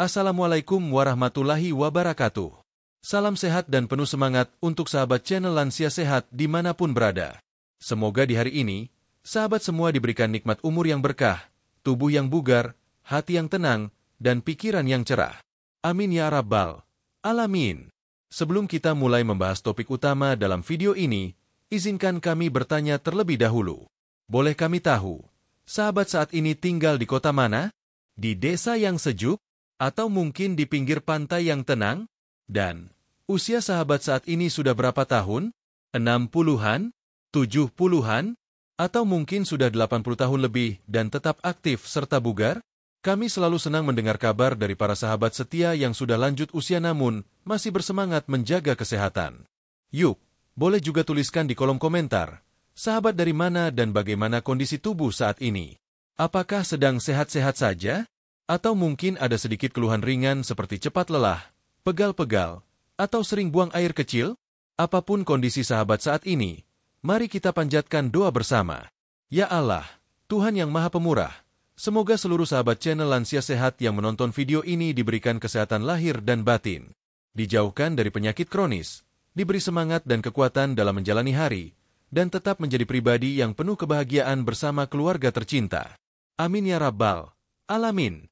Assalamualaikum warahmatullahi wabarakatuh. Salam sehat dan penuh semangat untuk sahabat channel Lansia Sehat dimanapun berada. Semoga di hari ini, sahabat semua diberikan nikmat umur yang berkah, tubuh yang bugar, hati yang tenang, dan pikiran yang cerah. Amin ya rabbal alamin. Sebelum kita mulai membahas topik utama dalam video ini, izinkan kami bertanya terlebih dahulu. Boleh kami tahu, sahabat saat ini tinggal di kota mana? Di desa yang sejuk? Atau mungkin di pinggir pantai yang tenang? Dan usia sahabat saat ini sudah berapa tahun? 60-an? 70-an? Atau mungkin sudah 80 tahun lebih dan tetap aktif serta bugar? Kami selalu senang mendengar kabar dari para sahabat setia yang sudah lanjut usia namun masih bersemangat menjaga kesehatan. Yuk, boleh juga tuliskan di kolom komentar, sahabat dari mana dan bagaimana kondisi tubuh saat ini? Apakah sedang sehat-sehat saja? Atau mungkin ada sedikit keluhan ringan seperti cepat lelah, pegal-pegal, atau sering buang air kecil? Apapun kondisi sahabat saat ini, mari kita panjatkan doa bersama. Ya Allah, Tuhan yang Maha Pemurah, semoga seluruh sahabat channel Lansia Sehat yang menonton video ini diberikan kesehatan lahir dan batin, dijauhkan dari penyakit kronis, diberi semangat dan kekuatan dalam menjalani hari, dan tetap menjadi pribadi yang penuh kebahagiaan bersama keluarga tercinta. Amin ya rabbal alamin.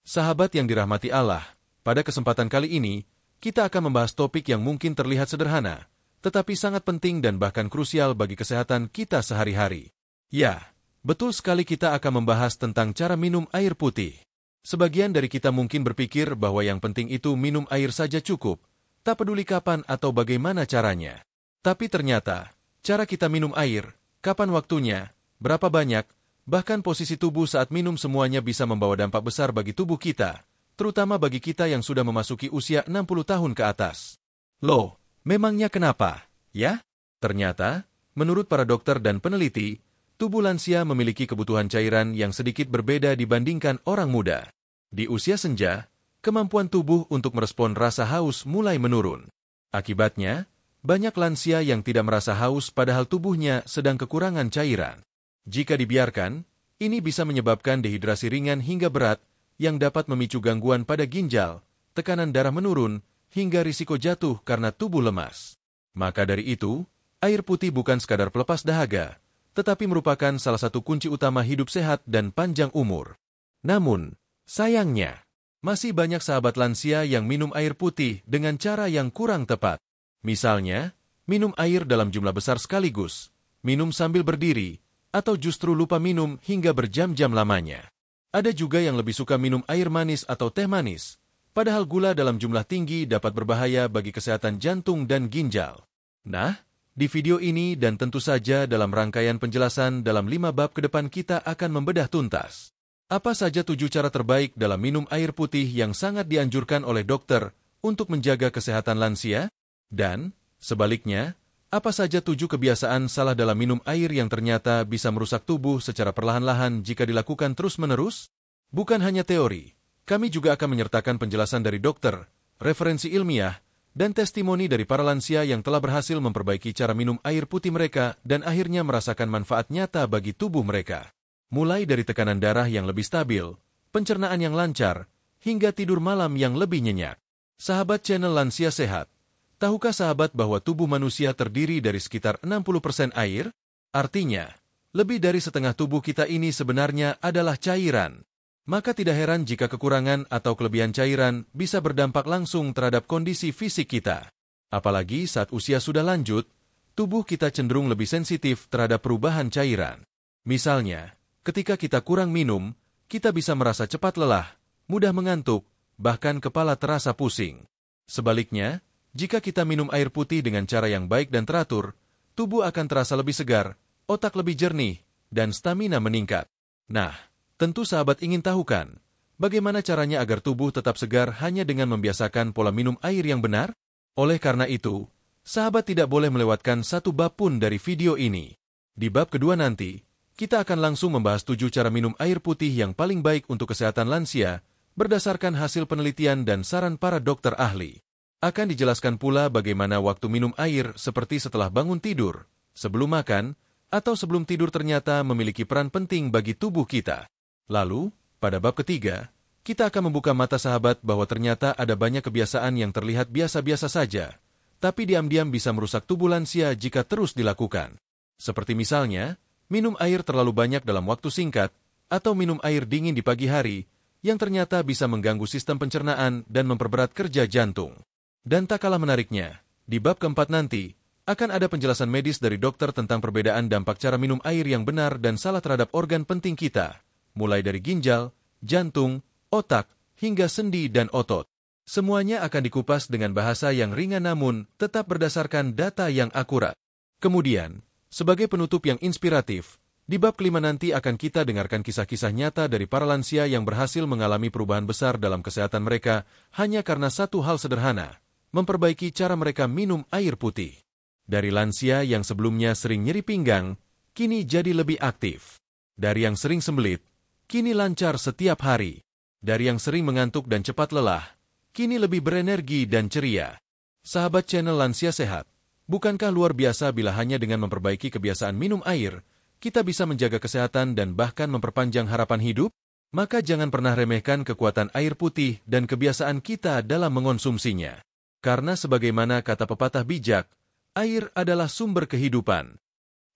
Sahabat yang dirahmati Allah, pada kesempatan kali ini, kita akan membahas topik yang mungkin terlihat sederhana, tetapi sangat penting dan bahkan krusial bagi kesehatan kita sehari-hari. Ya, betul sekali kita akan membahas tentang cara minum air putih. Sebagian dari kita mungkin berpikir bahwa yang penting itu minum air saja cukup, tak peduli kapan atau bagaimana caranya. Tapi ternyata, cara kita minum air, kapan waktunya, berapa banyak, bahkan posisi tubuh saat minum semuanya bisa membawa dampak besar bagi tubuh kita, terutama bagi kita yang sudah memasuki usia 60 tahun ke atas. Loh, memangnya kenapa? Ya? Ternyata, menurut para dokter dan peneliti, tubuh lansia memiliki kebutuhan cairan yang sedikit berbeda dibandingkan orang muda. Di usia senja, kemampuan tubuh untuk merespon rasa haus mulai menurun. Akibatnya, banyak lansia yang tidak merasa haus padahal tubuhnya sedang kekurangan cairan. Jika dibiarkan, ini bisa menyebabkan dehidrasi ringan hingga berat yang dapat memicu gangguan pada ginjal, tekanan darah menurun, hingga risiko jatuh karena tubuh lemas. Maka dari itu, air putih bukan sekadar pelepas dahaga, tetapi merupakan salah satu kunci utama hidup sehat dan panjang umur. Namun, sayangnya, masih banyak sahabat lansia yang minum air putih dengan cara yang kurang tepat. Misalnya, minum air dalam jumlah besar sekaligus, minum sambil berdiri, atau justru lupa minum hingga berjam-jam lamanya. Ada juga yang lebih suka minum air manis atau teh manis, padahal gula dalam jumlah tinggi dapat berbahaya bagi kesehatan jantung dan ginjal. Nah, di video ini dan tentu saja dalam rangkaian penjelasan dalam 5 bab ke depan kita akan membedah tuntas. Apa saja 7 cara terbaik dalam minum air putih yang sangat dianjurkan oleh dokter untuk menjaga kesehatan lansia? Dan, sebaliknya, apa saja 7 kebiasaan salah dalam minum air yang ternyata bisa merusak tubuh secara perlahan-lahan jika dilakukan terus-menerus? Bukan hanya teori, kami juga akan menyertakan penjelasan dari dokter, referensi ilmiah, dan testimoni dari para lansia yang telah berhasil memperbaiki cara minum air putih mereka dan akhirnya merasakan manfaat nyata bagi tubuh mereka. Mulai dari tekanan darah yang lebih stabil, pencernaan yang lancar, hingga tidur malam yang lebih nyenyak. Sahabat channel Lansia Sehat, tahukah sahabat bahwa tubuh manusia terdiri dari sekitar 60% air? Artinya, lebih dari setengah tubuh kita ini sebenarnya adalah cairan. Maka tidak heran jika kekurangan atau kelebihan cairan bisa berdampak langsung terhadap kondisi fisik kita. Apalagi saat usia sudah lanjut, tubuh kita cenderung lebih sensitif terhadap perubahan cairan. Misalnya, ketika kita kurang minum, kita bisa merasa cepat lelah, mudah mengantuk, bahkan kepala terasa pusing. Sebaliknya, jika kita minum air putih dengan cara yang baik dan teratur, tubuh akan terasa lebih segar, otak lebih jernih, dan stamina meningkat. Nah, tentu sahabat ingin tahu kan, bagaimana caranya agar tubuh tetap segar hanya dengan membiasakan pola minum air yang benar? Oleh karena itu, sahabat tidak boleh melewatkan satu bab pun dari video ini. Di bab kedua nanti, kita akan langsung membahas 7 cara minum air putih yang paling baik untuk kesehatan lansia, berdasarkan hasil penelitian dan saran para dokter ahli. Akan dijelaskan pula bagaimana waktu minum air seperti setelah bangun tidur, sebelum makan, atau sebelum tidur ternyata memiliki peran penting bagi tubuh kita. Lalu, pada bab ketiga, kita akan membuka mata sahabat bahwa ternyata ada banyak kebiasaan yang terlihat biasa-biasa saja, tapi diam-diam bisa merusak tubuh lansia jika terus dilakukan. Seperti misalnya, minum air terlalu banyak dalam waktu singkat, atau minum air dingin di pagi hari, yang ternyata bisa mengganggu sistem pencernaan dan memperberat kerja jantung. Dan tak kalah menariknya, di bab keempat nanti, akan ada penjelasan medis dari dokter tentang perbedaan dampak cara minum air yang benar dan salah terhadap organ penting kita, mulai dari ginjal, jantung, otak, hingga sendi dan otot. Semuanya akan dikupas dengan bahasa yang ringan namun tetap berdasarkan data yang akurat. Kemudian, sebagai penutup yang inspiratif, di bab kelima nanti akan kita dengarkan kisah-kisah nyata dari para lansia yang berhasil mengalami perubahan besar dalam kesehatan mereka hanya karena satu hal sederhana, memperbaiki cara mereka minum air putih. Dari lansia yang sebelumnya sering nyeri pinggang, kini jadi lebih aktif. Dari yang sering sembelit, kini lancar setiap hari. Dari yang sering mengantuk dan cepat lelah, kini lebih berenergi dan ceria. Sahabat channel Lansia Sehat, bukankah luar biasa bila hanya dengan memperbaiki kebiasaan minum air, kita bisa menjaga kesehatan dan bahkan memperpanjang harapan hidup? Maka jangan pernah remehkan kekuatan air putih dan kebiasaan kita dalam mengonsumsinya. Karena sebagaimana kata pepatah bijak, air adalah sumber kehidupan.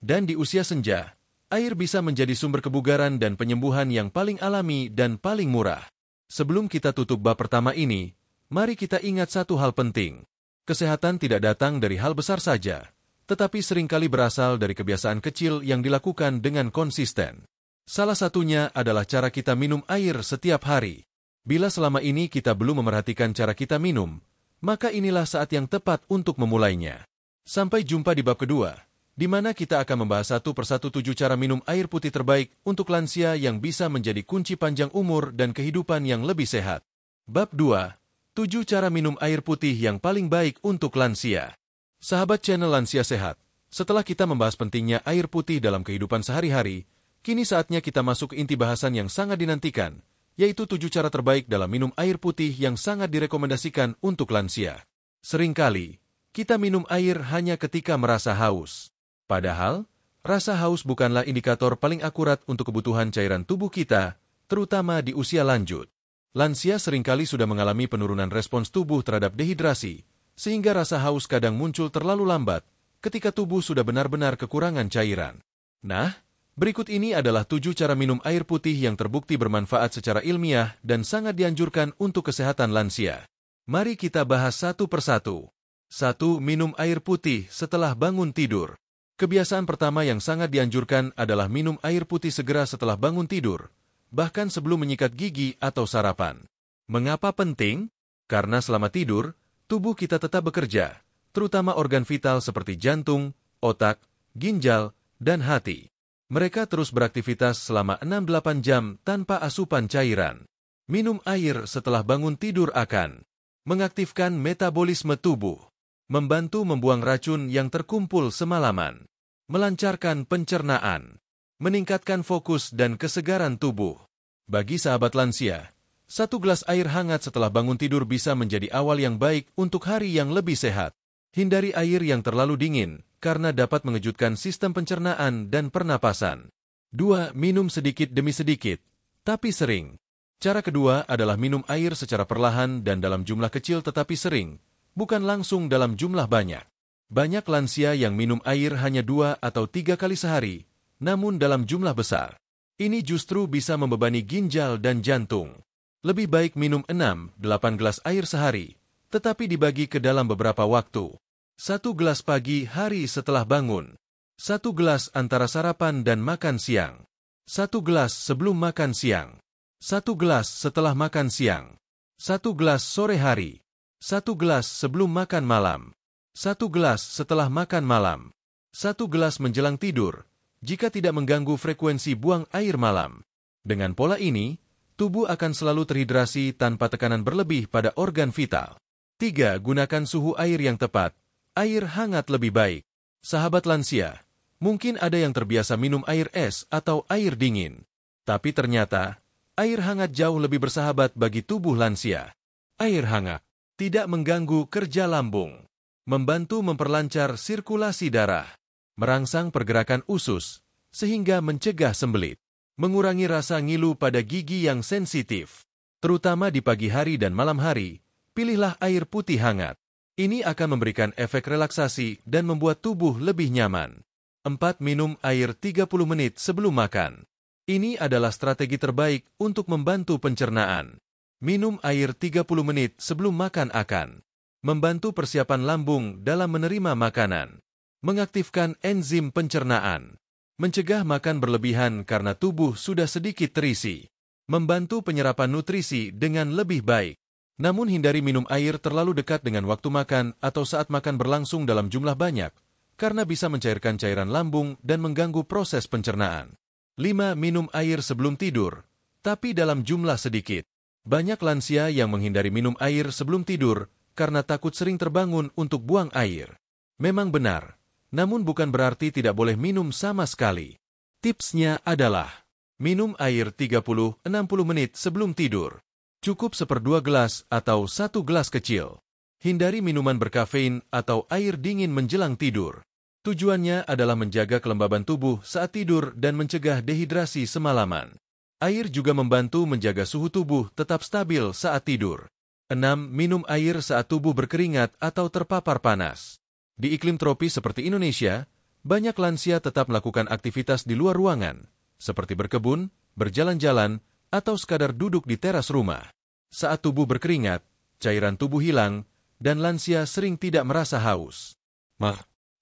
Dan di usia senja, air bisa menjadi sumber kebugaran dan penyembuhan yang paling alami dan paling murah. Sebelum kita tutup bab pertama ini, mari kita ingat satu hal penting. Kesehatan tidak datang dari hal besar saja, tetapi seringkali berasal dari kebiasaan kecil yang dilakukan dengan konsisten. Salah satunya adalah cara kita minum air setiap hari. Bila selama ini kita belum memerhatikan cara kita minum, maka inilah saat yang tepat untuk memulainya. Sampai jumpa di bab kedua, di mana kita akan membahas satu persatu 7 cara minum air putih terbaik untuk lansia yang bisa menjadi kunci panjang umur dan kehidupan yang lebih sehat. Bab 2, 7 cara minum air putih yang paling baik untuk lansia. Sahabat channel Lansia Sehat, setelah kita membahas pentingnya air putih dalam kehidupan sehari-hari, kini saatnya kita masuk ke inti bahasan yang sangat dinantikan, yaitu 7 cara terbaik dalam minum air putih yang sangat direkomendasikan untuk lansia. Seringkali, kita minum air hanya ketika merasa haus. Padahal, rasa haus bukanlah indikator paling akurat untuk kebutuhan cairan tubuh kita, terutama di usia lanjut. Lansia seringkali sudah mengalami penurunan respons tubuh terhadap dehidrasi, sehingga rasa haus kadang muncul terlalu lambat ketika tubuh sudah benar-benar kekurangan cairan. Nah, berikut ini adalah 7 cara minum air putih yang terbukti bermanfaat secara ilmiah dan sangat dianjurkan untuk kesehatan lansia. Mari kita bahas satu persatu. 1. Minum air putih setelah bangun tidur. Kebiasaan pertama yang sangat dianjurkan adalah minum air putih segera setelah bangun tidur, bahkan sebelum menyikat gigi atau sarapan. Mengapa penting? Karena selama tidur, tubuh kita tetap bekerja, terutama organ vital seperti jantung, otak, ginjal, dan hati. Mereka terus beraktivitas selama 6-8 jam tanpa asupan cairan. Minum air setelah bangun tidur akan mengaktifkan metabolisme tubuh, membantu membuang racun yang terkumpul semalaman, melancarkan pencernaan, meningkatkan fokus dan kesegaran tubuh. Bagi sahabat lansia, 1 gelas air hangat setelah bangun tidur bisa menjadi awal yang baik untuk hari yang lebih sehat. Hindari air yang terlalu dingin, karena dapat mengejutkan sistem pencernaan dan pernapasan. 2. Minum sedikit demi sedikit, tapi sering. Cara kedua adalah minum air secara perlahan dan dalam jumlah kecil tetapi sering, bukan langsung dalam jumlah banyak. Banyak lansia yang minum air hanya 2 atau 3 kali sehari, namun dalam jumlah besar. Ini justru bisa membebani ginjal dan jantung. Lebih baik minum 6-8 gelas air sehari, tetapi dibagi ke dalam beberapa waktu. 1 gelas pagi hari setelah bangun. 1 gelas antara sarapan dan makan siang. 1 gelas sebelum makan siang. 1 gelas setelah makan siang. 1 gelas sore hari. 1 gelas sebelum makan malam. 1 gelas setelah makan malam. 1 gelas menjelang tidur, jika tidak mengganggu frekuensi buang air malam. Dengan pola ini, tubuh akan selalu terhidrasi tanpa tekanan berlebih pada organ vital. 3. Gunakan suhu air yang tepat. Air hangat lebih baik. Sahabat lansia, mungkin ada yang terbiasa minum air es atau air dingin. Tapi ternyata, air hangat jauh lebih bersahabat bagi tubuh lansia. Air hangat tidak mengganggu kerja lambung, membantu memperlancar sirkulasi darah, merangsang pergerakan usus, sehingga mencegah sembelit, mengurangi rasa ngilu pada gigi yang sensitif. Terutama di pagi hari dan malam hari, pilihlah air putih hangat. Ini akan memberikan efek relaksasi dan membuat tubuh lebih nyaman. 4. Minum air 30 menit sebelum makan. Ini adalah strategi terbaik untuk membantu pencernaan. Minum air 30 menit sebelum makan akan membantu persiapan lambung dalam menerima makanan, mengaktifkan enzim pencernaan, mencegah makan berlebihan karena tubuh sudah sedikit terisi, membantu penyerapan nutrisi dengan lebih baik. Namun hindari minum air terlalu dekat dengan waktu makan atau saat makan berlangsung dalam jumlah banyak, karena bisa mencairkan cairan lambung dan mengganggu proses pencernaan. 5. Minum air sebelum tidur, tapi dalam jumlah sedikit. Banyak lansia yang menghindari minum air sebelum tidur karena takut sering terbangun untuk buang air. Memang benar, namun bukan berarti tidak boleh minum sama sekali. Tipsnya adalah, minum air 30-60 menit sebelum tidur. Cukup 1/2 gelas atau 1 gelas kecil. Hindari minuman berkafein atau air dingin menjelang tidur. Tujuannya adalah menjaga kelembaban tubuh saat tidur dan mencegah dehidrasi semalaman. Air juga membantu menjaga suhu tubuh tetap stabil saat tidur. 6. Minum air saat tubuh berkeringat atau terpapar panas. Di iklim tropis seperti Indonesia, banyak lansia tetap melakukan aktivitas di luar ruangan, seperti berkebun, berjalan-jalan, atau sekadar duduk di teras rumah. Saat tubuh berkeringat, cairan tubuh hilang, dan lansia sering tidak merasa haus.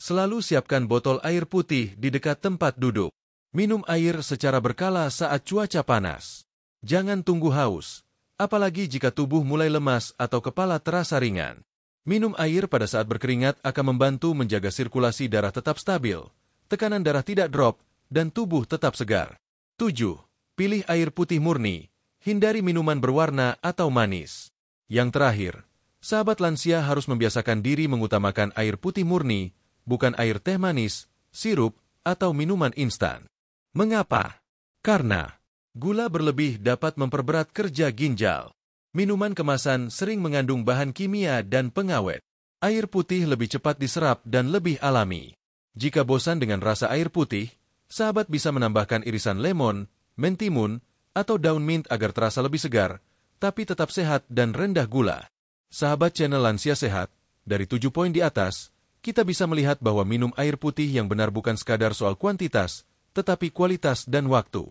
Selalu siapkan botol air putih di dekat tempat duduk. Minum air secara berkala saat cuaca panas. Jangan tunggu haus, apalagi jika tubuh mulai lemas atau kepala terasa ringan. Minum air pada saat berkeringat akan membantu menjaga sirkulasi darah tetap stabil, tekanan darah tidak drop, dan tubuh tetap segar. 7. Pilih air putih murni, hindari minuman berwarna atau manis. Yang terakhir, sahabat lansia harus membiasakan diri mengutamakan air putih murni, bukan air teh manis, sirup, atau minuman instan. Mengapa? Karena gula berlebih dapat memperberat kerja ginjal. Minuman kemasan sering mengandung bahan kimia dan pengawet. Air putih lebih cepat diserap dan lebih alami. Jika bosan dengan rasa air putih, sahabat bisa menambahkan irisan lemon, mentimun, atau daun mint agar terasa lebih segar, tapi tetap sehat dan rendah gula. Sahabat channel Lansia Sehat, dari 7 poin di atas, kita bisa melihat bahwa minum air putih yang benar bukan sekadar soal kuantitas, tetapi kualitas dan waktu.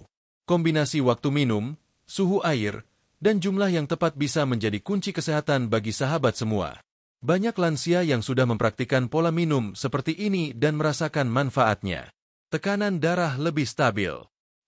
Kombinasi waktu minum, suhu air, dan jumlah yang tepat bisa menjadi kunci kesehatan bagi sahabat semua. Banyak lansia yang sudah mempraktikkan pola minum seperti ini dan merasakan manfaatnya. Tekanan darah lebih stabil,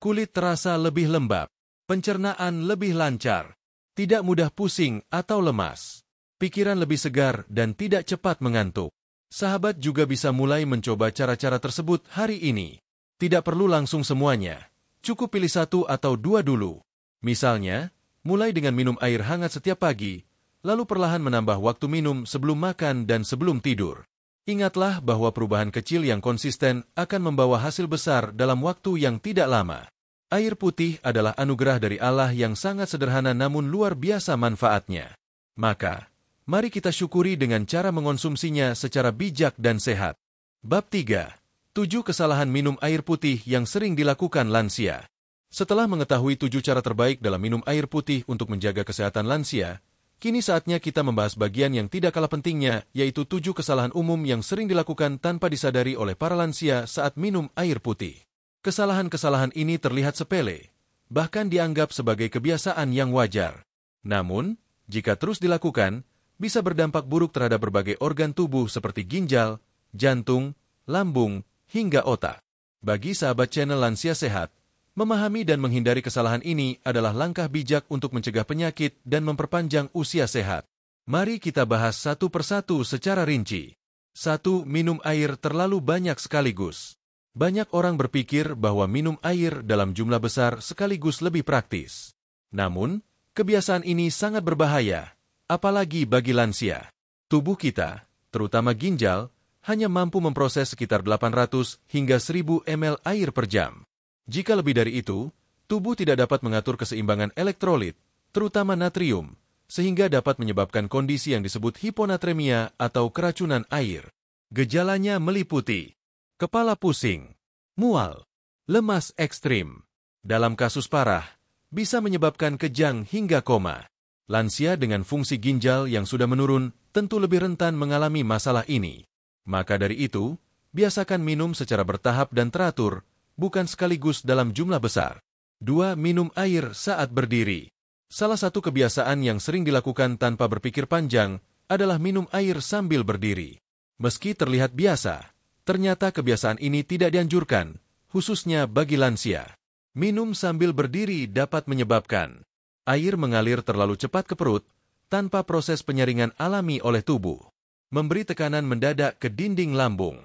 kulit terasa lebih lembab, pencernaan lebih lancar, tidak mudah pusing atau lemas, pikiran lebih segar dan tidak cepat mengantuk. Sahabat juga bisa mulai mencoba cara-cara tersebut hari ini. Tidak perlu langsung semuanya, cukup pilih 1 atau 2 dulu. Misalnya, mulai dengan minum air hangat setiap pagi, lalu perlahan menambah waktu minum sebelum makan dan sebelum tidur. Ingatlah bahwa perubahan kecil yang konsisten akan membawa hasil besar dalam waktu yang tidak lama. Air putih adalah anugerah dari Allah yang sangat sederhana namun luar biasa manfaatnya. Maka, mari kita syukuri dengan cara mengonsumsinya secara bijak dan sehat. Bab 3. 7 kesalahan minum air putih yang sering dilakukan lansia. Setelah mengetahui 7 cara terbaik dalam minum air putih untuk menjaga kesehatan lansia, kini saatnya kita membahas bagian yang tidak kalah pentingnya, yaitu 7 kesalahan umum yang sering dilakukan tanpa disadari oleh para lansia saat minum air putih. Kesalahan-kesalahan ini terlihat sepele, bahkan dianggap sebagai kebiasaan yang wajar. Namun, jika terus dilakukan, bisa berdampak buruk terhadap berbagai organ tubuh seperti ginjal, jantung, lambung, hingga otak. Bagi sahabat channel Lansia Sehat, memahami dan menghindari kesalahan ini adalah langkah bijak untuk mencegah penyakit dan memperpanjang usia sehat. Mari kita bahas satu persatu secara rinci. 1. Minum air terlalu banyak sekaligus. Banyak orang berpikir bahwa minum air dalam jumlah besar sekaligus lebih praktis. Namun, kebiasaan ini sangat berbahaya, apalagi bagi lansia. Tubuh kita, terutama ginjal, hanya mampu memproses sekitar 800 hingga 1000 ml air per jam. Jika lebih dari itu, tubuh tidak dapat mengatur keseimbangan elektrolit, terutama natrium, sehingga dapat menyebabkan kondisi yang disebut hiponatremia atau keracunan air. Gejalanya meliputi kepala pusing, mual, lemas ekstrim. Dalam kasus parah, bisa menyebabkan kejang hingga koma. Lansia dengan fungsi ginjal yang sudah menurun tentu lebih rentan mengalami masalah ini. Maka dari itu, biasakan minum secara bertahap dan teratur, bukan sekaligus dalam jumlah besar. 2. Minum air saat berdiri. Salah satu kebiasaan yang sering dilakukan tanpa berpikir panjang adalah minum air sambil berdiri. Meski terlihat biasa, ternyata kebiasaan ini tidak dianjurkan, khususnya bagi lansia. Minum sambil berdiri dapat menyebabkan air mengalir terlalu cepat ke perut tanpa proses penyaringan alami oleh tubuh, memberi tekanan mendadak ke dinding lambung,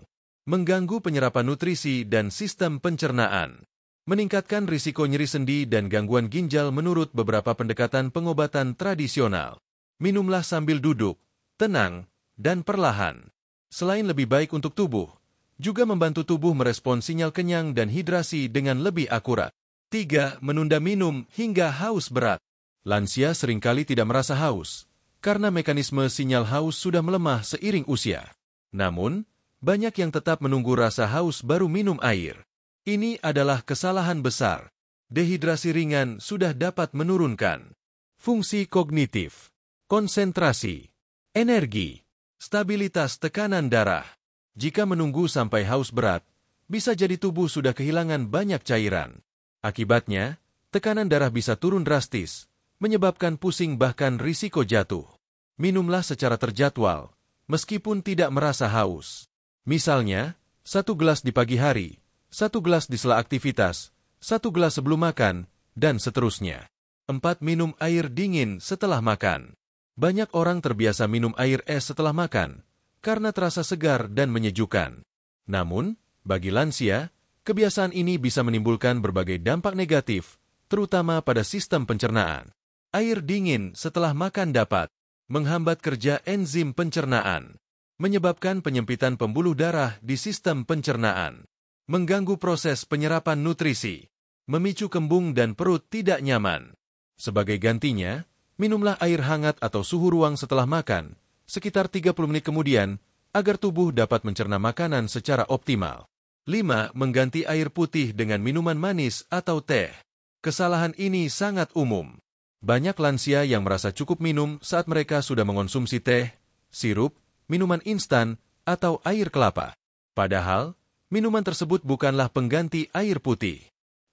mengganggu penyerapan nutrisi dan sistem pencernaan, meningkatkan risiko nyeri sendi dan gangguan ginjal menurut beberapa pendekatan pengobatan tradisional. Minumlah sambil duduk, tenang, dan perlahan. Selain lebih baik untuk tubuh, juga membantu tubuh merespons sinyal kenyang dan hidrasi dengan lebih akurat. 3. Menunda minum hingga haus berat. Lansia seringkali tidak merasa haus, karena mekanisme sinyal haus sudah melemah seiring usia. Namun, banyak yang tetap menunggu rasa haus baru minum air. Ini adalah kesalahan besar. Dehidrasi ringan sudah dapat menurunkan fungsi kognitif, konsentrasi, energi, stabilitas tekanan darah. Jika menunggu sampai haus berat, bisa jadi tubuh sudah kehilangan banyak cairan. Akibatnya, tekanan darah bisa turun drastis, menyebabkan pusing bahkan risiko jatuh. Minumlah secara terjadwal, meskipun tidak merasa haus. Misalnya, 1 gelas di pagi hari, 1 gelas di sela aktivitas, 1 gelas sebelum makan, dan seterusnya. 4. Minum air dingin setelah makan. Banyak orang terbiasa minum air es setelah makan, karena terasa segar dan menyejukkan. Namun, bagi lansia, kebiasaan ini bisa menimbulkan berbagai dampak negatif, terutama pada sistem pencernaan. Air dingin setelah makan dapat menghambat kerja enzim pencernaan, menyebabkan penyempitan pembuluh darah di sistem pencernaan, mengganggu proses penyerapan nutrisi, memicu kembung dan perut tidak nyaman. Sebagai gantinya, minumlah air hangat atau suhu ruang setelah makan, sekitar 30 menit kemudian, agar tubuh dapat mencerna makanan secara optimal. 5. Mengganti air putih dengan minuman manis atau teh. Kesalahan ini sangat umum. Banyak lansia yang merasa cukup minum saat mereka sudah mengonsumsi teh, sirup, minuman instan, atau air kelapa. Padahal, minuman tersebut bukanlah pengganti air putih.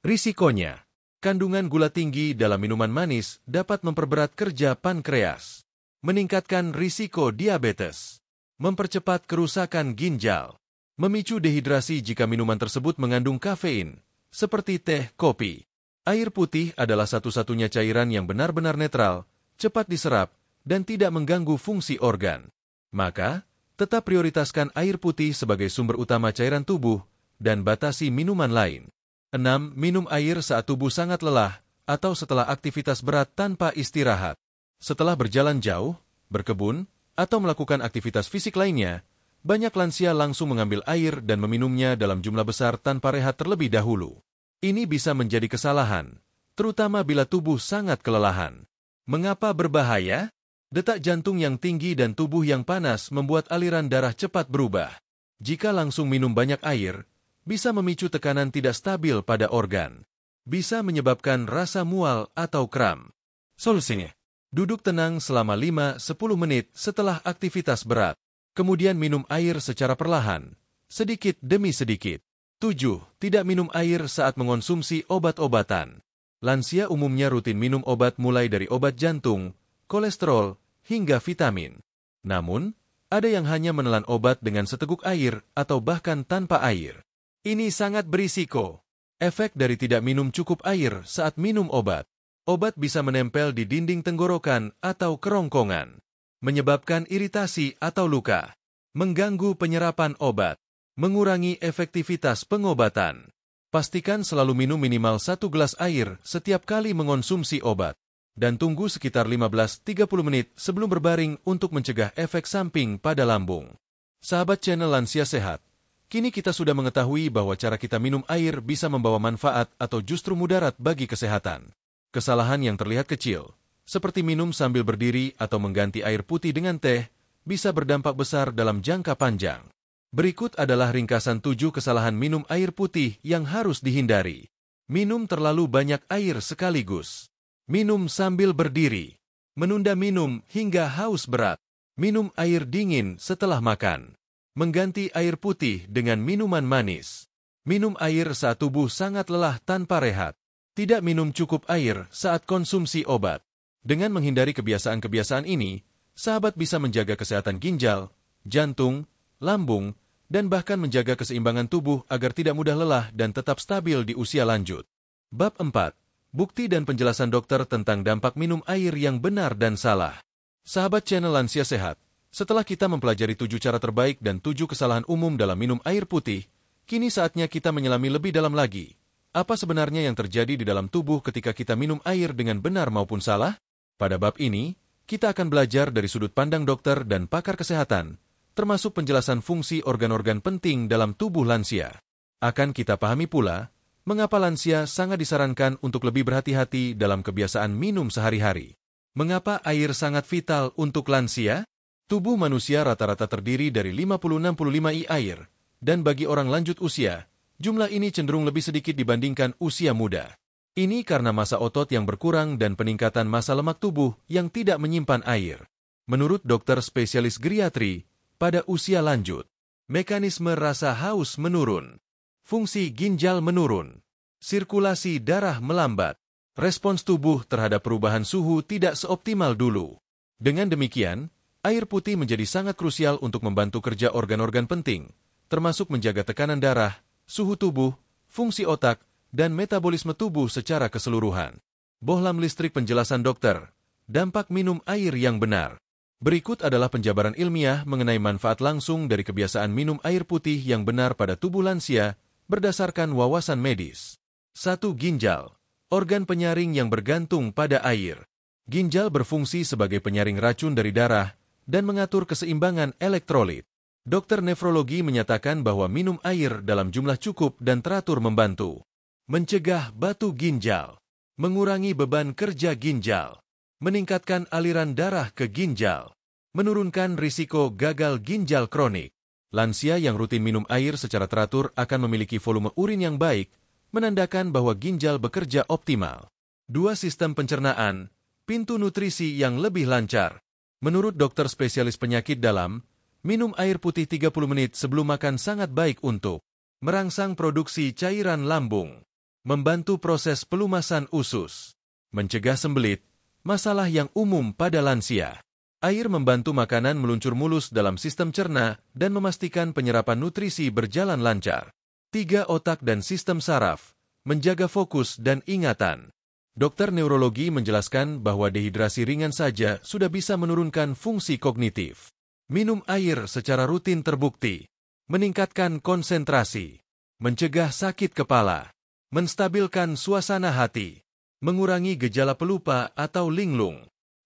Risikonya, kandungan gula tinggi dalam minuman manis dapat memperberat kerja pankreas, meningkatkan risiko diabetes, mempercepat kerusakan ginjal, memicu dehidrasi jika minuman tersebut mengandung kafein, seperti teh, kopi. Air putih adalah satu-satunya cairan yang benar-benar netral, cepat diserap, dan tidak mengganggu fungsi organ. Maka, tetap prioritaskan air putih sebagai sumber utama cairan tubuh, dan batasi minuman lain. 6. Minum air saat tubuh sangat lelah, atau setelah aktivitas berat tanpa istirahat. Setelah berjalan jauh, berkebun, atau melakukan aktivitas fisik lainnya, banyak lansia langsung mengambil air dan meminumnya dalam jumlah besar tanpa rehat terlebih dahulu. Ini bisa menjadi kesalahan, terutama bila tubuh sangat kelelahan. Mengapa berbahaya? Detak jantung yang tinggi dan tubuh yang panas membuat aliran darah cepat berubah. Jika langsung minum banyak air, bisa memicu tekanan tidak stabil pada organ. Bisa menyebabkan rasa mual atau kram. Solusinya, duduk tenang selama 5-10 menit setelah aktivitas berat. Kemudian minum air secara perlahan, sedikit demi sedikit. 7. Tidak minum air saat mengonsumsi obat-obatan. Lansia umumnya rutin minum obat mulai dari obat jantung, kolesterol, hingga vitamin. Namun, ada yang hanya menelan obat dengan seteguk air atau bahkan tanpa air. Ini sangat berisiko. Efek dari tidak minum cukup air saat minum obat. Obat bisa menempel di dinding tenggorokan atau kerongkongan, menyebabkan iritasi atau luka, mengganggu penyerapan obat, mengurangi efektivitas pengobatan. Pastikan selalu minum minimal 1 gelas air setiap kali mengonsumsi obat, dan tunggu sekitar 15-30 menit sebelum berbaring untuk mencegah efek samping pada lambung. Sahabat channel Lansia Sehat, kini kita sudah mengetahui bahwa cara kita minum air bisa membawa manfaat atau justru mudarat bagi kesehatan. Kesalahan yang terlihat kecil, seperti minum sambil berdiri atau mengganti air putih dengan teh, bisa berdampak besar dalam jangka panjang. Berikut adalah ringkasan 7 kesalahan minum air putih yang harus dihindari. Minum terlalu banyak air sekaligus. Minum sambil berdiri. Menunda minum hingga haus berat. Minum air dingin setelah makan. Mengganti air putih dengan minuman manis. Minum air saat tubuh sangat lelah tanpa rehat. Tidak minum cukup air saat konsumsi obat. Dengan menghindari kebiasaan-kebiasaan ini, sahabat bisa menjaga kesehatan ginjal, jantung, lambung, dan bahkan menjaga keseimbangan tubuh agar tidak mudah lelah dan tetap stabil di usia lanjut. Bab 4. Bukti dan penjelasan dokter tentang dampak minum air yang benar dan salah. Sahabat channel Lansia Sehat, setelah kita mempelajari 7 cara terbaik dan 7 kesalahan umum dalam minum air putih, kini saatnya kita menyelami lebih dalam lagi. Apa sebenarnya yang terjadi di dalam tubuh ketika kita minum air dengan benar maupun salah? Pada bab ini, kita akan belajar dari sudut pandang dokter dan pakar kesehatan, termasuk penjelasan fungsi organ-organ penting dalam tubuh lansia. Akan kita pahami pula, mengapa lansia sangat disarankan untuk lebih berhati-hati dalam kebiasaan minum sehari-hari. Mengapa air sangat vital untuk lansia? Tubuh manusia rata-rata terdiri dari 50-65 I air, dan bagi orang lanjut usia, jumlah ini cenderung lebih sedikit dibandingkan usia muda. Ini karena massa otot yang berkurang dan peningkatan massa lemak tubuh yang tidak menyimpan air. Menurut dokter spesialis geriatri, pada usia lanjut, mekanisme rasa haus menurun. Fungsi ginjal menurun, sirkulasi darah melambat, respons tubuh terhadap perubahan suhu tidak seoptimal dulu. Dengan demikian, air putih menjadi sangat krusial untuk membantu kerja organ-organ penting, termasuk menjaga tekanan darah, suhu tubuh, fungsi otak, dan metabolisme tubuh secara keseluruhan. Bohlam listrik penjelasan dokter, dampak minum air yang benar. Berikut adalah penjabaran ilmiah mengenai manfaat langsung dari kebiasaan minum air putih yang benar pada tubuh lansia, berdasarkan wawasan medis. 1. Ginjal, organ penyaring yang bergantung pada air. Ginjal berfungsi sebagai penyaring racun dari darah dan mengatur keseimbangan elektrolit. Dokter nefrologi menyatakan bahwa minum air dalam jumlah cukup dan teratur membantu mencegah batu ginjal, mengurangi beban kerja ginjal, meningkatkan aliran darah ke ginjal, menurunkan risiko gagal ginjal kronik. Lansia yang rutin minum air secara teratur akan memiliki volume urin yang baik, menandakan bahwa ginjal bekerja optimal. 2. Sistem pencernaan, pintu nutrisi yang lebih lancar. Menurut dokter spesialis penyakit dalam, minum air putih 30 menit sebelum makan sangat baik untuk merangsang produksi cairan lambung, membantu proses pelumasan usus, mencegah sembelit, masalah yang umum pada lansia. Air membantu makanan meluncur mulus dalam sistem cerna dan memastikan penyerapan nutrisi berjalan lancar. 3. Otak dan sistem saraf, menjaga fokus dan ingatan. Dokter neurologi menjelaskan bahwa dehidrasi ringan saja sudah bisa menurunkan fungsi kognitif. Minum air secara rutin terbukti meningkatkan konsentrasi, mencegah sakit kepala, menstabilkan suasana hati, mengurangi gejala pelupa atau linglung.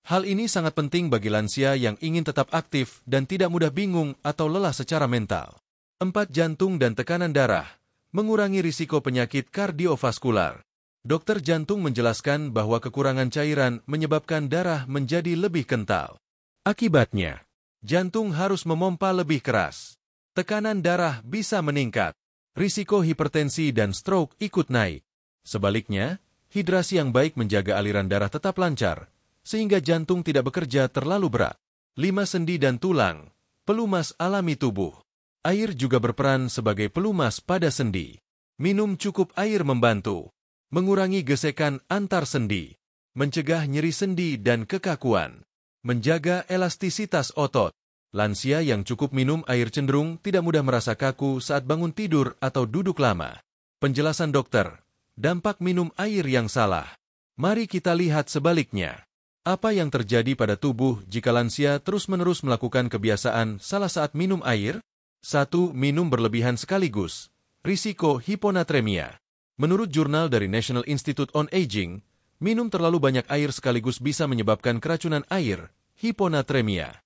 Hal ini sangat penting bagi lansia yang ingin tetap aktif dan tidak mudah bingung atau lelah secara mental. 4. Jantung dan tekanan darah, mengurangi risiko penyakit kardiovaskular. Dokter jantung menjelaskan bahwa kekurangan cairan menyebabkan darah menjadi lebih kental. Akibatnya, jantung harus memompa lebih keras. Tekanan darah bisa meningkat. Risiko hipertensi dan stroke ikut naik. Sebaliknya, hidrasi yang baik menjaga aliran darah tetap lancar, sehingga jantung tidak bekerja terlalu berat. 5. Sendi dan tulang, pelumas alami tubuh. Air juga berperan sebagai pelumas pada sendi. Minum cukup air membantu mengurangi gesekan antar sendi, mencegah nyeri sendi dan kekakuan, menjaga elastisitas otot. Lansia yang cukup minum air cenderung tidak mudah merasa kaku saat bangun tidur atau duduk lama. Penjelasan dokter, dampak minum air yang salah. Mari kita lihat sebaliknya. Apa yang terjadi pada tubuh jika lansia terus-menerus melakukan kebiasaan salah saat minum air? 1. Minum berlebihan sekaligus. Risiko hiponatremia. Menurut jurnal dari National Institute on Aging, minum terlalu banyak air sekaligus bisa menyebabkan keracunan air, hiponatremia.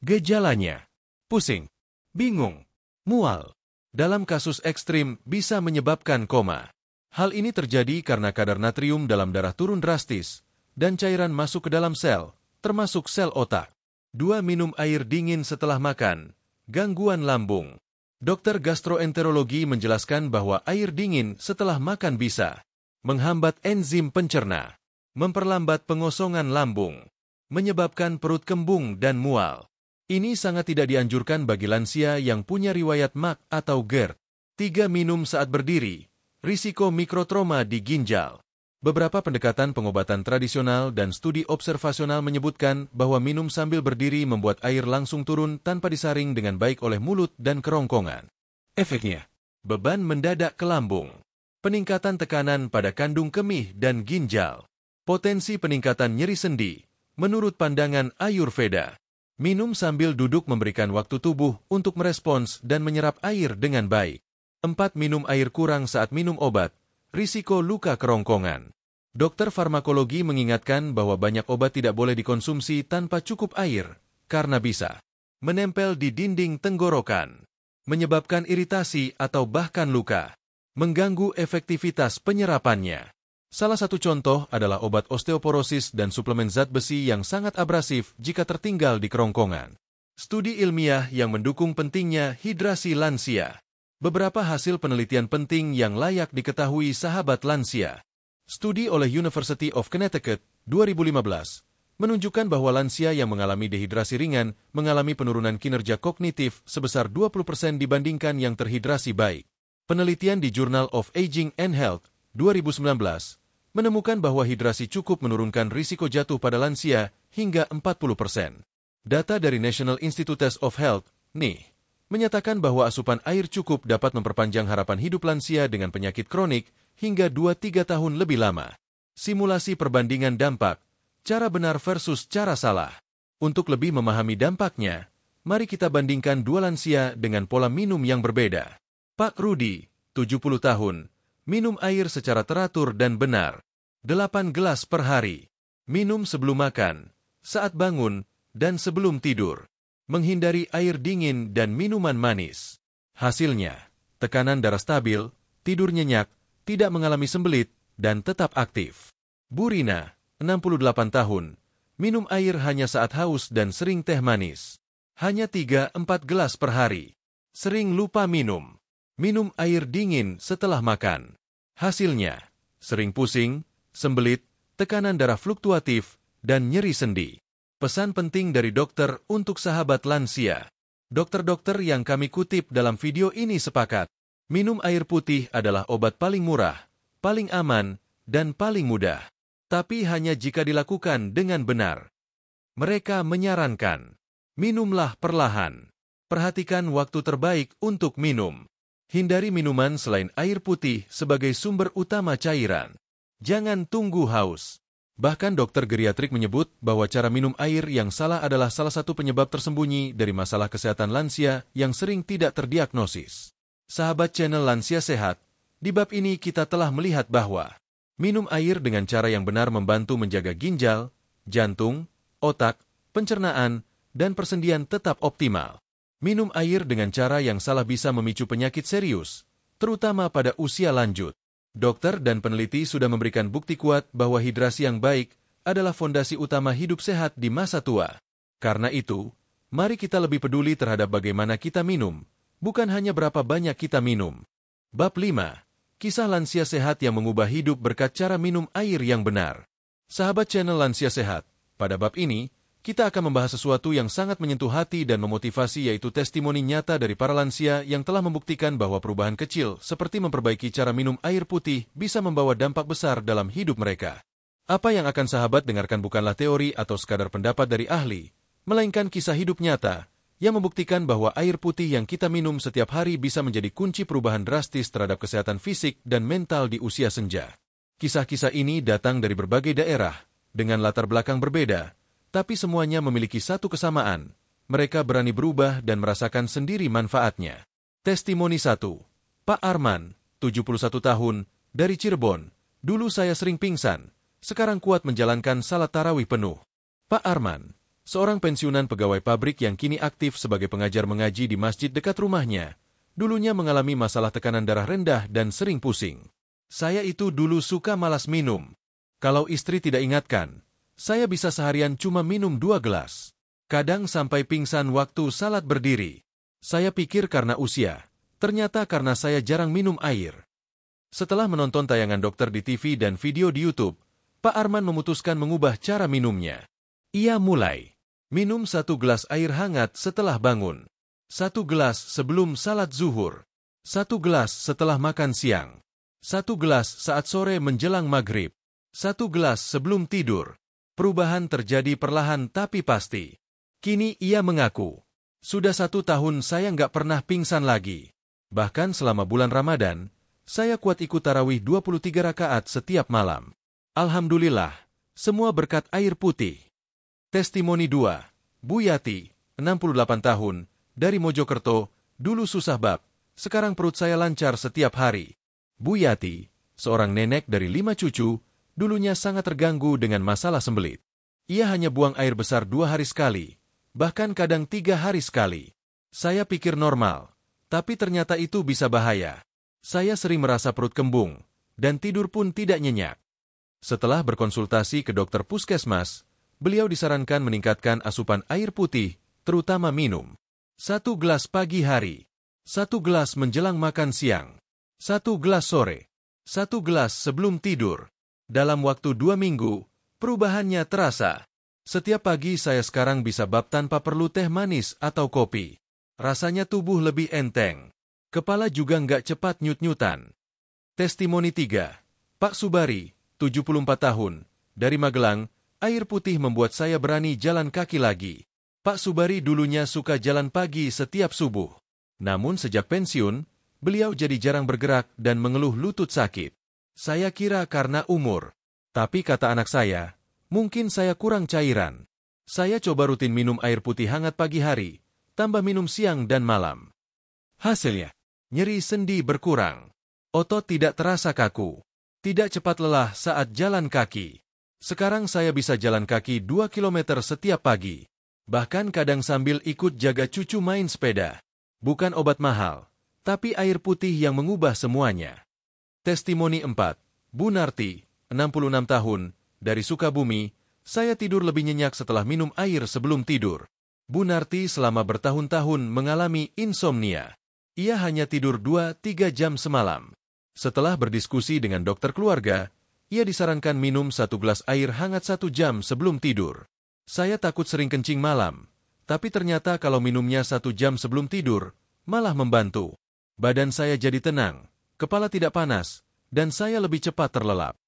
Gejalanya: pusing, bingung, mual. Dalam kasus ekstrim bisa menyebabkan koma. Hal ini terjadi karena kadar natrium dalam darah turun drastis, dan cairan masuk ke dalam sel, termasuk sel otak. 2. Minum air dingin setelah makan. Gangguan lambung. Dokter gastroenterologi menjelaskan bahwa air dingin setelah makan bisa menghambat enzim pencerna, memperlambat pengosongan lambung, menyebabkan perut kembung dan mual. Ini sangat tidak dianjurkan bagi lansia yang punya riwayat MAC atau GERD. 3. Minum saat berdiri. Risiko mikrotrauma di ginjal. Beberapa pendekatan pengobatan tradisional dan studi observasional menyebutkan bahwa minum sambil berdiri membuat air langsung turun tanpa disaring dengan baik oleh mulut dan kerongkongan. Efeknya, beban mendadak ke lambung, peningkatan tekanan pada kandung kemih dan ginjal, potensi peningkatan nyeri sendi, menurut pandangan Ayurveda. Minum sambil duduk memberikan waktu tubuh untuk merespons dan menyerap air dengan baik. 4. Minum air kurang saat minum obat. Risiko luka kerongkongan. Dokter farmakologi mengingatkan bahwa banyak obat tidak boleh dikonsumsi tanpa cukup air, karena bisa menempel di dinding tenggorokan, menyebabkan iritasi atau bahkan luka, mengganggu efektivitas penyerapannya. Salah satu contoh adalah obat osteoporosis dan suplemen zat besi yang sangat abrasif jika tertinggal di kerongkongan. Studi ilmiah yang mendukung pentingnya hidrasi lansia. Beberapa hasil penelitian penting yang layak diketahui sahabat lansia. Studi oleh University of Connecticut 2015 menunjukkan bahwa lansia yang mengalami dehidrasi ringan mengalami penurunan kinerja kognitif sebesar 20% dibandingkan yang terhidrasi baik. Penelitian di Journal of Aging and Health 2019 menemukan bahwa hidrasi cukup menurunkan risiko jatuh pada lansia hingga 40%. Data dari National Institutes of Health, NIH, menyatakan bahwa asupan air cukup dapat memperpanjang harapan hidup lansia dengan penyakit kronik hingga 2-3 tahun lebih lama. Simulasi perbandingan dampak, cara benar versus cara salah. Untuk lebih memahami dampaknya, mari kita bandingkan dua lansia dengan pola minum yang berbeda. Pak Rudi, 70 tahun, minum air secara teratur dan benar. 8 gelas per hari. Minum sebelum makan, saat bangun, dan sebelum tidur. Menghindari air dingin dan minuman manis. Hasilnya, tekanan darah stabil, tidur nyenyak, tidak mengalami sembelit, dan tetap aktif. Bu Rina, 68 tahun, minum air hanya saat haus dan sering teh manis. Hanya 3-4 gelas per hari. Sering lupa minum. Minum air dingin setelah makan. Hasilnya, sering pusing, sembelit, tekanan darah fluktuatif, dan nyeri sendi. Pesan penting dari dokter untuk sahabat lansia. Dokter-dokter yang kami kutip dalam video ini sepakat, minum air putih adalah obat paling murah, paling aman, dan paling mudah. Tapi hanya jika dilakukan dengan benar. Mereka menyarankan, minumlah perlahan. Perhatikan waktu terbaik untuk minum. Hindari minuman selain air putih sebagai sumber utama cairan. Jangan tunggu haus. Bahkan dokter geriatrik menyebut bahwa cara minum air yang salah adalah salah satu penyebab tersembunyi dari masalah kesehatan lansia yang sering tidak terdiagnosis. Sahabat channel Lansia Sehat, di bab ini kita telah melihat bahwa minum air dengan cara yang benar membantu menjaga ginjal, jantung, otak, pencernaan, dan persendian tetap optimal. Minum air dengan cara yang salah bisa memicu penyakit serius, terutama pada usia lanjut. Dokter dan peneliti sudah memberikan bukti kuat bahwa hidrasi yang baik adalah fondasi utama hidup sehat di masa tua. Karena itu, mari kita lebih peduli terhadap bagaimana kita minum, bukan hanya berapa banyak kita minum. Bab 5. Kisah lansia sehat yang mengubah hidup berkat cara minum air yang benar. Sahabat channel Lansia Sehat, pada bab ini, kita akan membahas sesuatu yang sangat menyentuh hati dan memotivasi, yaitu testimoni nyata dari para lansia yang telah membuktikan bahwa perubahan kecil seperti memperbaiki cara minum air putih bisa membawa dampak besar dalam hidup mereka. Apa yang akan sahabat dengarkan bukanlah teori atau sekadar pendapat dari ahli, melainkan kisah hidup nyata yang membuktikan bahwa air putih yang kita minum setiap hari bisa menjadi kunci perubahan drastis terhadap kesehatan fisik dan mental di usia senja. Kisah-kisah ini datang dari berbagai daerah, dengan latar belakang berbeda, tapi semuanya memiliki satu kesamaan. Mereka berani berubah dan merasakan sendiri manfaatnya. Testimoni 1. Pak Arman, 71 tahun, dari Cirebon. Dulu saya sering pingsan, sekarang kuat menjalankan salat tarawih penuh. Pak Arman, seorang pensiunan pegawai pabrik yang kini aktif sebagai pengajar mengaji di masjid dekat rumahnya, dulunya mengalami masalah tekanan darah rendah dan sering pusing. Saya itu dulu suka malas minum. Kalau istri tidak ingatkan, saya bisa seharian cuma minum 2 gelas. Kadang sampai pingsan waktu salat berdiri. Saya pikir karena usia, ternyata karena saya jarang minum air. Setelah menonton tayangan dokter di TV dan video di YouTube, Pak Arman memutuskan mengubah cara minumnya. Ia mulai. Minum 1 gelas air hangat setelah bangun. 1 gelas sebelum salat zuhur. 1 gelas setelah makan siang. 1 gelas saat sore menjelang maghrib. 1 gelas sebelum tidur. Perubahan terjadi perlahan tapi pasti. Kini ia mengaku, sudah 1 tahun saya nggak pernah pingsan lagi. Bahkan selama bulan Ramadan, saya kuat ikut tarawih 23 rakaat setiap malam. Alhamdulillah, semua berkat air putih. Testimoni 2. Bu Yati, 68 tahun, dari Mojokerto, dulu susah bab, sekarang perut saya lancar setiap hari. Bu Yati, seorang nenek dari 5 cucu, dulunya sangat terganggu dengan masalah sembelit. Ia hanya buang air besar 2 hari sekali, bahkan kadang 3 hari sekali. Saya pikir normal, tapi ternyata itu bisa bahaya. Saya sering merasa perut kembung, dan tidur pun tidak nyenyak. Setelah berkonsultasi ke dokter puskesmas, beliau disarankan meningkatkan asupan air putih, terutama minum 1 gelas pagi hari, 1 gelas menjelang makan siang, 1 gelas sore, 1 gelas sebelum tidur. Dalam waktu 2 minggu, perubahannya terasa. Setiap pagi saya sekarang bisa bab tanpa perlu teh manis atau kopi. Rasanya tubuh lebih enteng. Kepala juga nggak cepat nyut-nyutan. Testimoni 3. Pak Subari, 74 tahun, dari Magelang. Air putih membuat saya berani jalan kaki lagi. Pak Subari dulunya suka jalan pagi setiap subuh. Namun sejak pensiun, beliau jadi jarang bergerak dan mengeluh lutut sakit. Saya kira karena umur. Tapi kata anak saya, mungkin saya kurang cairan. Saya coba rutin minum air putih hangat pagi hari, tambah minum siang dan malam. Hasilnya, nyeri sendi berkurang. Otot tidak terasa kaku. Tidak cepat lelah saat jalan kaki. Sekarang saya bisa jalan kaki 2 km setiap pagi. Bahkan kadang sambil ikut jaga cucu main sepeda. Bukan obat mahal, tapi air putih yang mengubah semuanya. Testimoni 4. Bu Narti, 66 tahun, dari Sukabumi. Saya tidur lebih nyenyak setelah minum air sebelum tidur. Bu Narti selama bertahun-tahun mengalami insomnia. Ia hanya tidur 2-3 jam semalam. Setelah berdiskusi dengan dokter keluarga, ia disarankan minum 1 gelas air hangat 1 jam sebelum tidur. Saya takut sering kencing malam, tapi ternyata kalau minumnya 1 jam sebelum tidur, malah membantu. Badan saya jadi tenang, kepala tidak panas, dan saya lebih cepat terlelap.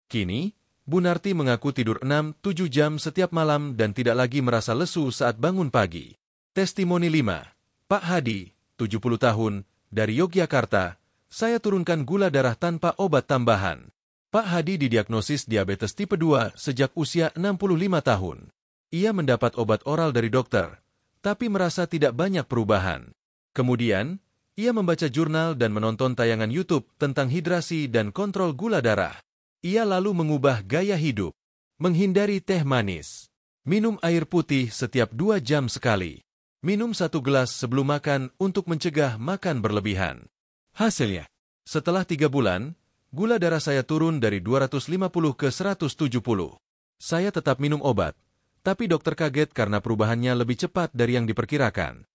Kini, Bu Narti mengaku tidur 6-7 jam setiap malam dan tidak lagi merasa lesu saat bangun pagi. Testimoni 5. Pak Hadi, 70 tahun, dari Yogyakarta. Saya turunkan gula darah tanpa obat tambahan. Pak Hadi didiagnosis diabetes tipe 2 sejak usia 65 tahun. Ia mendapat obat oral dari dokter, tapi merasa tidak banyak perubahan. Kemudian, ia membaca jurnal dan menonton tayangan YouTube tentang hidrasi dan kontrol gula darah. Ia lalu mengubah gaya hidup, menghindari teh manis, minum air putih setiap 2 jam sekali, minum 1 gelas sebelum makan untuk mencegah makan berlebihan. Hasilnya, setelah 3 bulan, gula darah saya turun dari 250 ke 170. Saya tetap minum obat, tapi dokter kaget karena perubahannya lebih cepat dari yang diperkirakan.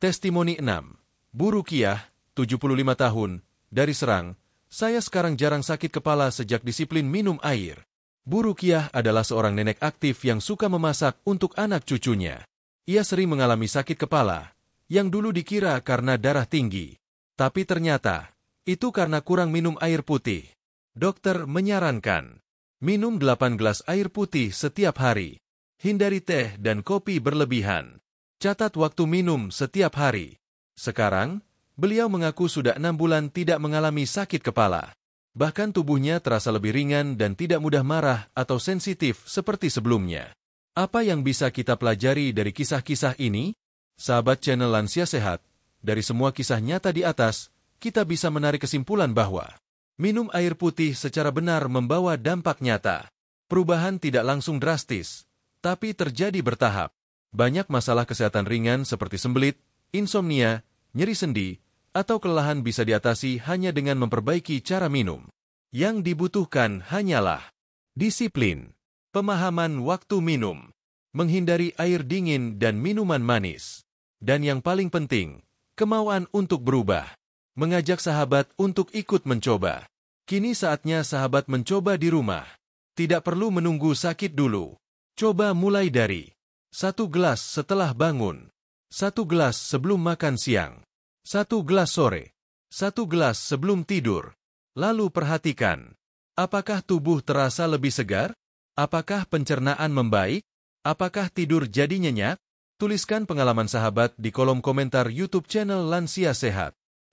Testimoni 6. Bu Rukiah, 75 tahun, dari Serang. Saya sekarang jarang sakit kepala sejak disiplin minum air. Bu Rukiah adalah seorang nenek aktif yang suka memasak untuk anak cucunya. Ia sering mengalami sakit kepala, yang dulu dikira karena darah tinggi. Tapi ternyata, itu karena kurang minum air putih. Dokter menyarankan, minum 8 gelas air putih setiap hari. Hindari teh dan kopi berlebihan. Catat waktu minum setiap hari. Sekarang, beliau mengaku sudah 6 bulan tidak mengalami sakit kepala. Bahkan tubuhnya terasa lebih ringan dan tidak mudah marah atau sensitif seperti sebelumnya. Apa yang bisa kita pelajari dari kisah-kisah ini? Sahabat channel Lansia Sehat, dari semua kisah nyata di atas, kita bisa menarik kesimpulan bahwa minum air putih secara benar membawa dampak nyata. Perubahan tidak langsung drastis, tapi terjadi bertahap. Banyak masalah kesehatan ringan seperti sembelit, insomnia, nyeri sendi, atau kelelahan bisa diatasi hanya dengan memperbaiki cara minum. Yang dibutuhkan hanyalah disiplin, pemahaman waktu minum, menghindari air dingin dan minuman manis, dan yang paling penting, kemauan untuk berubah. Mengajak sahabat untuk ikut mencoba. Kini saatnya sahabat mencoba di rumah. Tidak perlu menunggu sakit dulu. Coba mulai dari 1 gelas setelah bangun, 1 gelas sebelum makan siang, 1 gelas sore, 1 gelas sebelum tidur. Lalu perhatikan, apakah tubuh terasa lebih segar? Apakah pencernaan membaik? Apakah tidur jadi nyenyak? Tuliskan pengalaman sahabat di kolom komentar YouTube channel Lansia Sehat.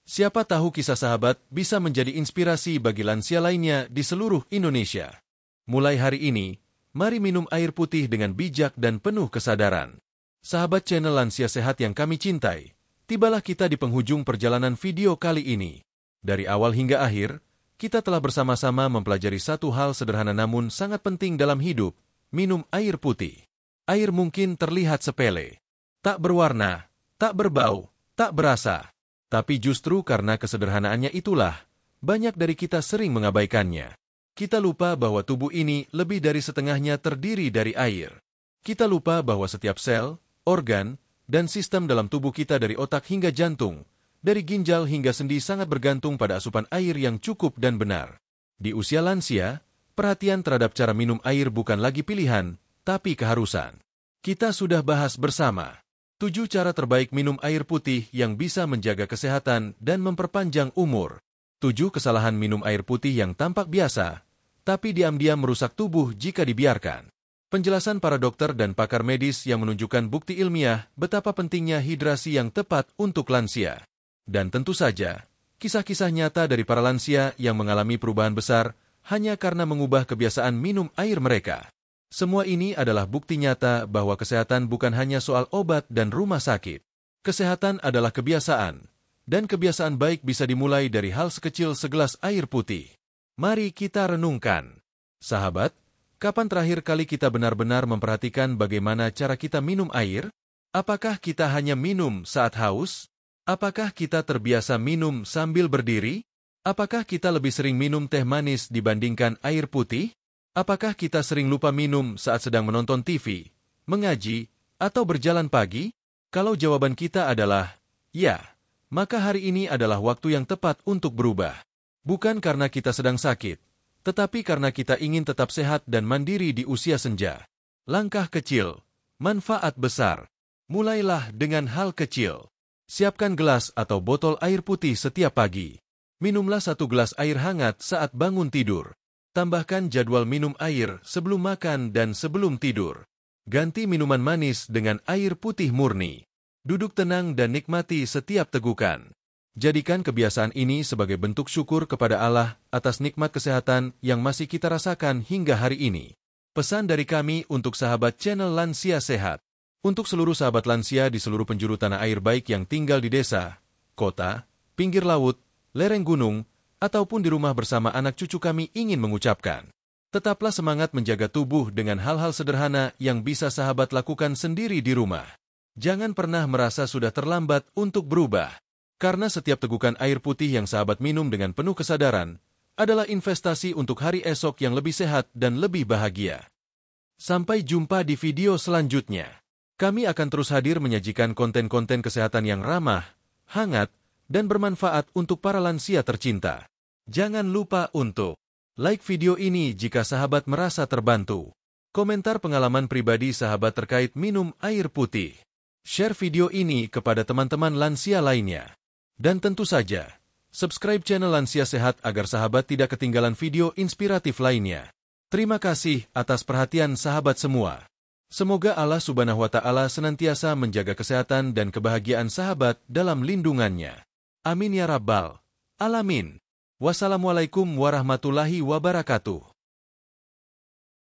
Siapa tahu kisah sahabat bisa menjadi inspirasi bagi lansia lainnya di seluruh Indonesia. Mulai hari ini, mari minum air putih dengan bijak dan penuh kesadaran. Sahabat channel Lansia Sehat yang kami cintai, tibalah kita di penghujung perjalanan video kali ini. Dari awal hingga akhir, kita telah bersama-sama mempelajari satu hal sederhana namun sangat penting dalam hidup, minum air putih. Air mungkin terlihat sepele, tak berwarna, tak berbau, tak berasa. Tapi justru karena kesederhanaannya itulah, banyak dari kita sering mengabaikannya. Kita lupa bahwa tubuh ini lebih dari setengahnya terdiri dari air. Kita lupa bahwa setiap sel, organ, dan sistem dalam tubuh kita dari otak hingga jantung, dari ginjal hingga sendi sangat bergantung pada asupan air yang cukup dan benar. Di usia lansia, perhatian terhadap cara minum air bukan lagi pilihan, tapi keharusan. Kita sudah bahas bersama 7 cara terbaik minum air putih yang bisa menjaga kesehatan dan memperpanjang umur. 7 kesalahan minum air putih yang tampak biasa, tapi diam-diam merusak tubuh jika dibiarkan. Penjelasan para dokter dan pakar medis yang menunjukkan bukti ilmiah betapa pentingnya hidrasi yang tepat untuk lansia. Dan tentu saja, kisah-kisah nyata dari para lansia yang mengalami perubahan besar hanya karena mengubah kebiasaan minum air mereka. Semua ini adalah bukti nyata bahwa kesehatan bukan hanya soal obat dan rumah sakit. Kesehatan adalah kebiasaan, dan kebiasaan baik bisa dimulai dari hal sekecil segelas air putih. Mari kita renungkan. Sahabat, kapan terakhir kali kita benar-benar memperhatikan bagaimana cara kita minum air? Apakah kita hanya minum saat haus? Apakah kita terbiasa minum sambil berdiri? Apakah kita lebih sering minum teh manis dibandingkan air putih? Apakah kita sering lupa minum saat sedang menonton TV, mengaji, atau berjalan pagi? Kalau jawaban kita adalah ya, maka hari ini adalah waktu yang tepat untuk berubah. Bukan karena kita sedang sakit, tetapi karena kita ingin tetap sehat dan mandiri di usia senja. Langkah kecil, manfaat besar. Mulailah dengan hal kecil. Siapkan gelas atau botol air putih setiap pagi. Minumlah 1 gelas air hangat saat bangun tidur. Tambahkan jadwal minum air sebelum makan dan sebelum tidur. Ganti minuman manis dengan air putih murni. Duduk tenang dan nikmati setiap tegukan. Jadikan kebiasaan ini sebagai bentuk syukur kepada Allah atas nikmat kesehatan yang masih kita rasakan hingga hari ini. Pesan dari kami untuk sahabat channel Lansia Sehat. Untuk seluruh sahabat lansia di seluruh penjuru tanah air baik yang tinggal di desa, kota, pinggir laut, lereng gunung, ataupun di rumah bersama anak cucu kami ingin mengucapkan. Tetaplah semangat menjaga tubuh dengan hal-hal sederhana yang bisa sahabat lakukan sendiri di rumah. Jangan pernah merasa sudah terlambat untuk berubah. Karena setiap tegukan air putih yang sahabat minum dengan penuh kesadaran adalah investasi untuk hari esok yang lebih sehat dan lebih bahagia. Sampai jumpa di video selanjutnya. Kami akan terus hadir menyajikan konten-konten kesehatan yang ramah, hangat, dan bermanfaat untuk para lansia tercinta. Jangan lupa untuk like video ini jika sahabat merasa terbantu. Komentar pengalaman pribadi sahabat terkait minum air putih. Share video ini kepada teman-teman lansia lainnya. Dan tentu saja, subscribe channel Lansia Sehat agar sahabat tidak ketinggalan video inspiratif lainnya. Terima kasih atas perhatian sahabat semua. Semoga Allah Subhanahu wa Ta'ala senantiasa menjaga kesehatan dan kebahagiaan sahabat dalam lindungannya. Amin ya Rabbal Alamin. Wassalamualaikum warahmatullahi wabarakatuh.